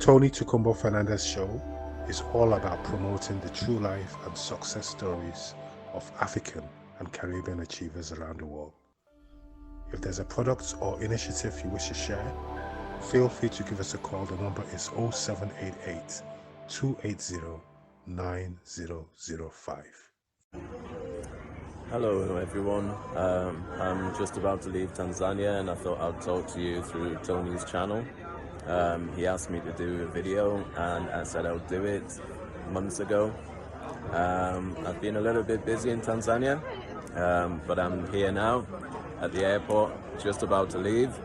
Tony Tokunbo Fernandez show is all about promoting the true life and success stories of African and Caribbean achievers around the world. If there's a product or initiative you wish to share, feel free to give us a call. The number is 0788 280 9005. Hello everyone, I'm just about to leave Tanzania and I thought I'd talk to you through Tony's channel. He asked me to do a video and I said I'll do it months ago. I've been a little bit busy in Tanzania, but I'm here now at the airport, just about to leave.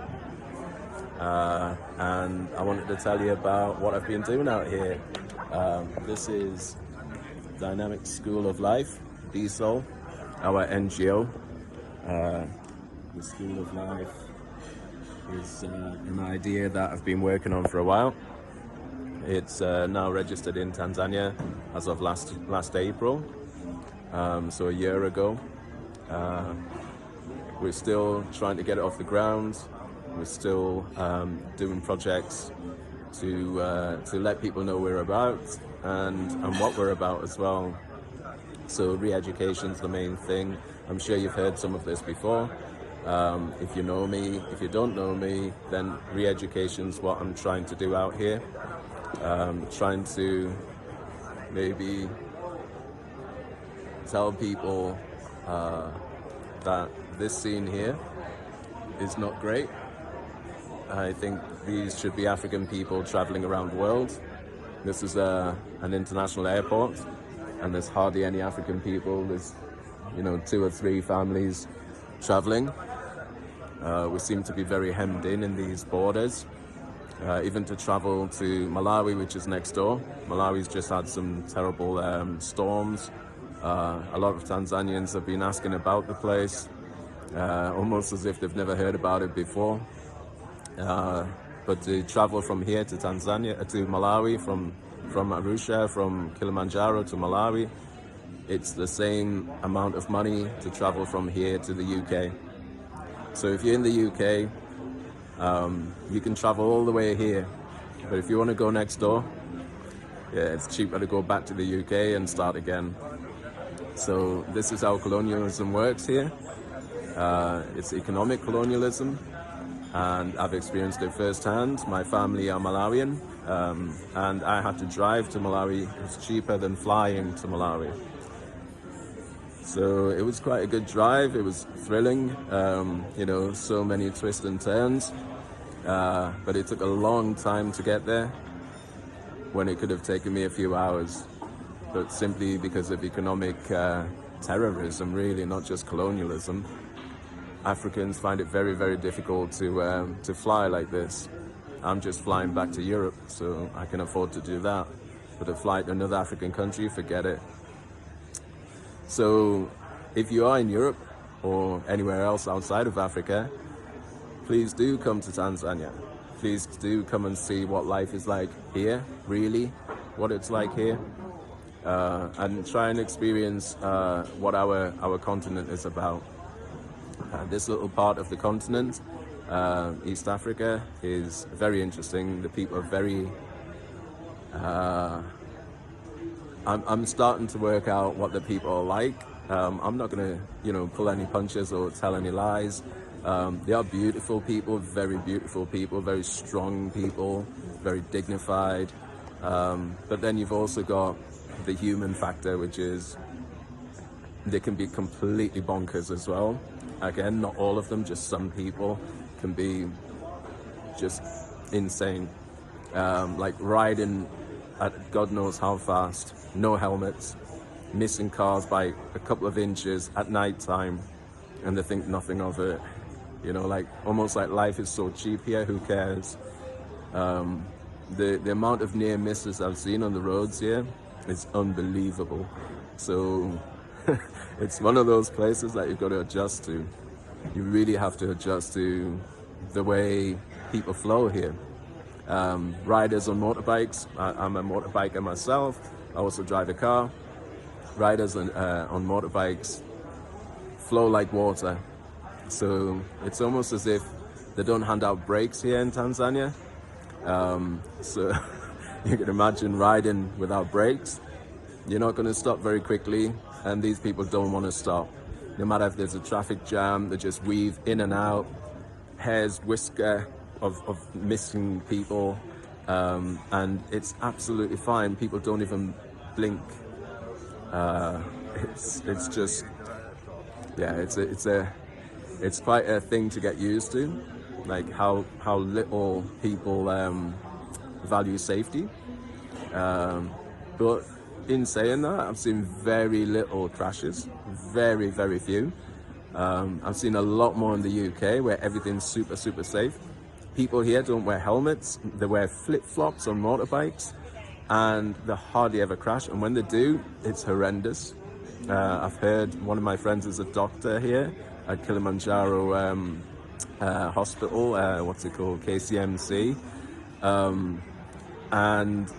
And I wanted to tell you about what I've been doing out here. This is Dynamix School of Life, DSOL, our NGO. The School of Life is an idea that I've been working on for a while. It's now registered in Tanzania as of last April, so a year ago. We're still trying to get it off the ground. We're still doing projects to let people know we're about and what we're about as well. So re-education's the main thing. I'm sure you've heard some of this before. If you know me, if you don't know me, then re-education's what I'm trying to do out here. Trying to maybe tell people that this scene here is not great. I think these should be African people traveling around the world. This is an international airport and there's hardly any African people. There's, 2 or 3 families traveling. We seem to be very hemmed in these borders. Even to travel to Malawi, which is next door. Malawi's just had some terrible storms. A lot of Tanzanians have been asking about the place, almost as if they've never heard about it before. But to travel from here to Tanzania, to Malawi, from Arusha, from Kilimanjaro to Malawi, it's the same amount of money to travel from here to the UK. So if you're in the UK, you can travel all the way here. But if you want to go next door, yeah, it's cheaper to go back to the UK and start again. So this is how colonialism works here. It's economic colonialism. And I've experienced it firsthand. My family are Malawian, and I had to drive to Malawi. It was cheaper than flying to Malawi. So it was quite a good drive. It was thrilling, so many twists and turns. But it took a long time to get there, when it could have taken me a few hours. But simply because of economic terrorism, really, not just colonialism. Africans find it very, very difficult to fly like this. I'm just flying back to Europe, so I can afford to do that. But to fly to another African country, forget it. So if you are in Europe or anywhere else outside of Africa, please do come to Tanzania. Please do come and see what life is like here, really, what it's like here. And try and experience what our continent is about. This little part of the continent, East Africa, is very interesting. The people are very... I'm starting to work out what the people are like. I'm not going to, pull any punches or tell any lies. They are beautiful people, very strong people, very dignified. But then you've also got the human factor, which is they can be completely bonkers as well. Again, not all of them, just some people can be just insane. Like riding at God knows how fast, no helmets, missing cars by a couple of inches at night time, and they think nothing of it. Almost like life is so cheap here, who cares? The amount of near misses I've seen on the roads here is unbelievable. So it's one of those places that you've got to adjust to. You really have to adjust to the way people flow here. Riders on motorbikes, I'm a motorbiker myself, I also drive a car. Riders on motorbikes flow like water. So it's almost as if they don't hand out brakes here in Tanzania. So You can imagine riding without brakes. You're not going to stop very quickly, and these people don't want to stop. No matter if there's a traffic jam, they just weave in and out, hair's whisker of missing people, and it's absolutely fine. People don't even blink. It's just, yeah, it's quite a thing to get used to, like how little people value safety. But in saying that, I've seen very little crashes, very few. I've seen a lot more in the UK where everything's super safe. People here don't wear helmets, they wear flip-flops on motorbikes, and they hardly ever crash, and when they do, it's horrendous. I've heard one of my friends is a doctor here at Kilimanjaro Hospital, what's it called, KCMC, and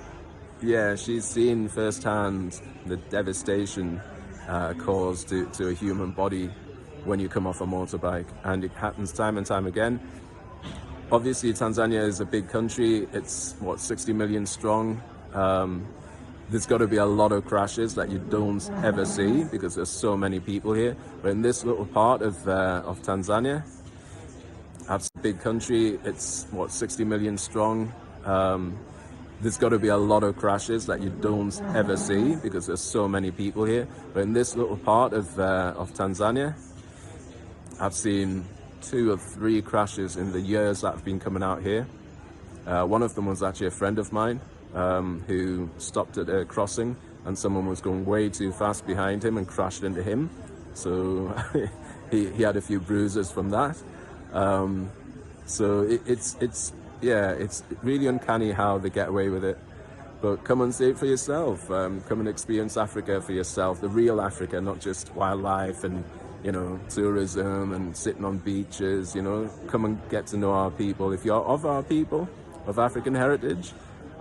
yeah, she's seen firsthand the devastation caused to a human body when you come off a motorbike, and it happens time and time again. Obviously, Tanzania is a big country. It's, what, 60 million strong. There's got to be a lot of crashes that you don't ever see because there's so many people here. But in this little part of Tanzania, it's a big country. It's, what, 60 million strong. There's got to be a lot of crashes that you don't ever see because there's so many people here. But in this little part of Tanzania, I've seen 2 or 3 crashes in the years that I've been coming out here. One of them was actually a friend of mine who stopped at a crossing, and someone was going way too fast behind him and crashed into him. So he had a few bruises from that. So it's really uncanny how they get away with it. But come and see it for yourself. Come and experience Africa for yourself, the real Africa, not just wildlife and, you know, tourism and sitting on beaches. You know, come and get to know our people. If you're of our people, of African heritage,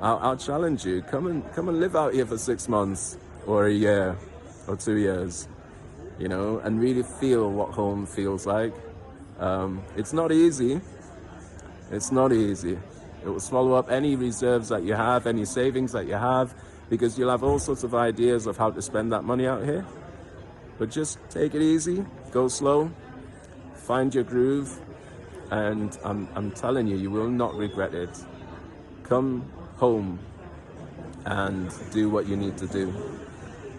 I'll challenge you. Come and live out here for 6 months or a year or 2 years, you know, and really feel what home feels like. It's not easy. It's not easy. It will swallow up any reserves that you have, any savings that you have, because you'll have all sorts of ideas of how to spend that money out here. But just take it easy, go slow, find your groove, and I'm telling you, you will not regret it. Come home and do what you need to do,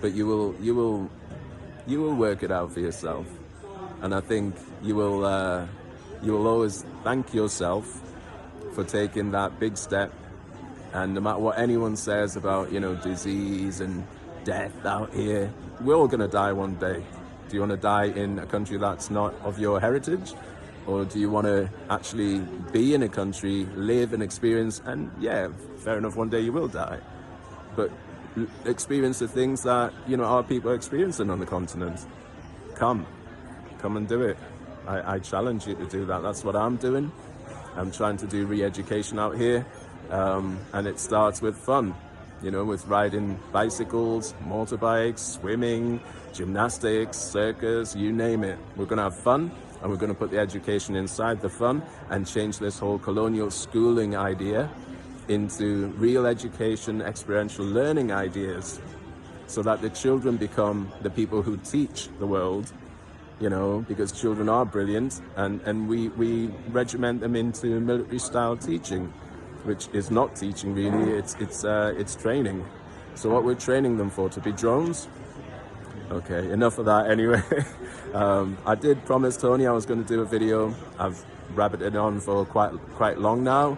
but you will work it out for yourself. And I think you will always thank yourself for taking that big step. And no matter what anyone says about, you know, disease and death out here, we're all gonna die one day. Do you want to die in a country that's not of your heritage, or do you want to actually be in a country, live and experience, and yeah, fair enough, one day you will die, but experience the things that, you know, our people are experiencing on the continent? Come and do it. I challenge you to do that. That's what I'm doing. I'm trying to do re-education out here, and it starts with fun, you know, with riding bicycles, motorbikes, swimming, gymnastics, circus, you name it. We're going to have fun, and we're going to put the education inside the fun and change this whole colonial schooling idea into real education, experiential learning ideas, so that the children become the people who teach the world, you know, because children are brilliant, and we regiment them into military style teaching, which is not teaching really, it's training. So what we're training them for, to be drones? Okay, enough of that anyway. I did promise Tony I was going to do a video. I've rabbited on for quite long now.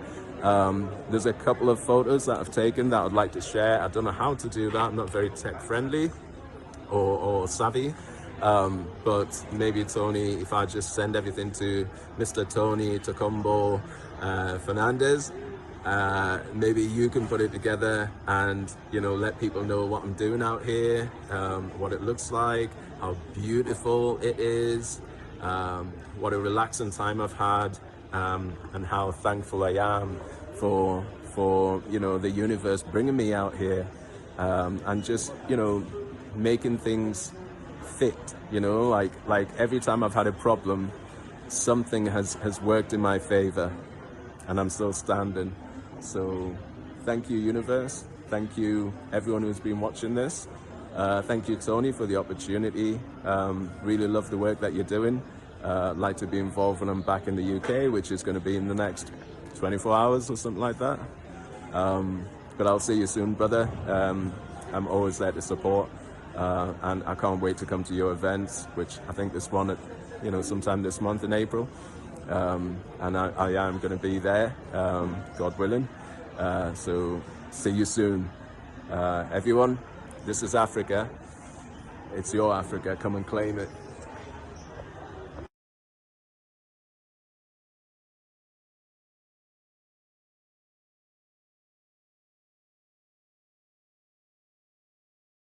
There's a couple of photos that I've taken that I'd like to share. I don't know how to do that. I'm not very tech friendly or savvy. But maybe Tony, if I just send everything to Mr. Tony Tokunbo Fernandez, maybe you can put it together and, you know, let people know what I'm doing out here, what it looks like, how beautiful it is, what a relaxing time I've had, and how thankful I am for you know, the universe bringing me out here, and just, you know, making things fit, you know, like every time I've had a problem, something has worked in my favor, and I'm still standing. So Thank you, universe. Thank you, everyone who's been watching this. Thank you, Tony, for the opportunity. Really love the work that you're doing. Like to be involved when I'm back in the UK, which is going to be in the next 24 hours or something like that. But I'll see you soon, brother. I'm always there to support, and I can't wait to come to your events, which I think this one, sometime this month in April. And I am going to be there, God willing. So see you soon. Everyone, this is Africa. It's your Africa. Come and claim it.